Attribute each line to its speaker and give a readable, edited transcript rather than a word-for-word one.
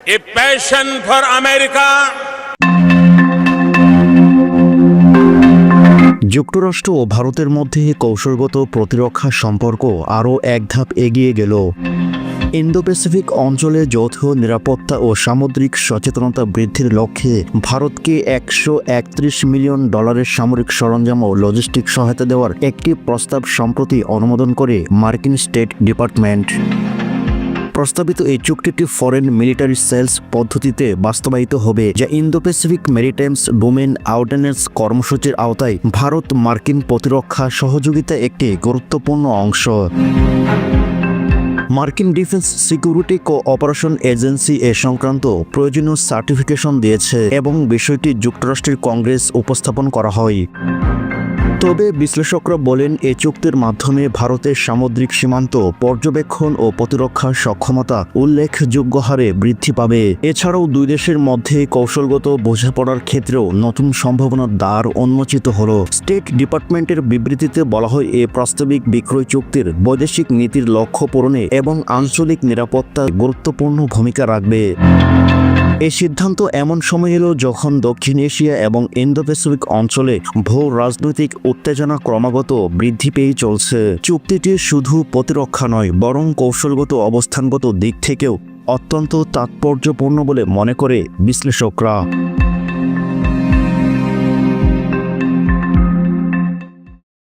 Speaker 1: A passion for America.
Speaker 2: যুক্তরাষ্ট্র ও ভারতের মধ্যে কৌশলগত প্রতিরক্ষা সম্পর্ক আরও এক ধাপ এগিয়ে গেল। ইন্দো প্যাসিফিক অঞ্চলে যৌথ নিরাপত্তা ও সামুদ্রিক সচেতনতা বৃদ্ধির লক্ষ্যে ভারতকে $131 মিলিয়ন সামরিক সরঞ্জাম ও লজিস্টিক সহায়তা দেওয়ার একটি প্রস্তাব সম্প্রতি অনুমোদন করে মার্কিন স্টেট ডিপার্টমেন্ট। প্রস্তাবিত এই চুক্তিটি ফরেন মিলিটারি সেলস পদ্ধতিতে বাস্তবায়িত হবে, যা Indo Pacific maritimes domain ordinance কর্মসূচির আওতায় ভারত মার্কিন প্রতিরক্ষা সহযোগিতা একটি গুরুত্বপূর্ণ অংশ। মার্কিন ডিফেন্স সিকিউরিটি কোঅপারেশন এজেন্সি এ সংক্রান্ত প্রয়োজনীয় সার্টিফিকেশন দিয়েছে এবং বিষয়টি যুক্তরাষ্ট্রের কংগ্রেস উপস্থাপন করা হয়। তবে বিশ্লেষকরা বলেন, এই চুক্তির মাধ্যমে ভারতের সামুদ্রিক সীমান্ত পর্যবেক্ষণ ও প্রতিরক্ষা সক্ষমতা উল্লেখযোগ্য হারে বৃদ্ধি পাবে। এছাড়াও দুই দেশের মধ্যে কৌশলগত বোঝাপড়ার ক্ষেত্রেও নতুন সম্ভাবনার দ্বার উন্মোচিত হল। স্টেট ডিপার্টমেন্টের বিবৃতিতে বলা হয়, এই প্রস্তাবিক বিক্রয় চুক্তির বৈদেশিক নীতির লক্ষ্য পূরণে এবং আঞ্চলিক নিরাপত্তায় গুরুত্বপূর্ণ ভূমিকা রাখবে। এই সিদ্ধান্ত এমন সময় এলো যখন দক্ষিণ এশিয়া এবং ইন্দো প্যাসিফিক অঞ্চলে ভূ রাজনৈতিক উত্তেজনা ক্রমাগত বৃদ্ধি পেয়ে চলছে। চুক্তিটি শুধু প্রতিরক্ষা নয়, বরং কৌশলগত অবস্থানগত দিক থেকেও অত্যন্ত তাৎপর্যপূর্ণ বলে মনে করে বিশ্লেষকরা।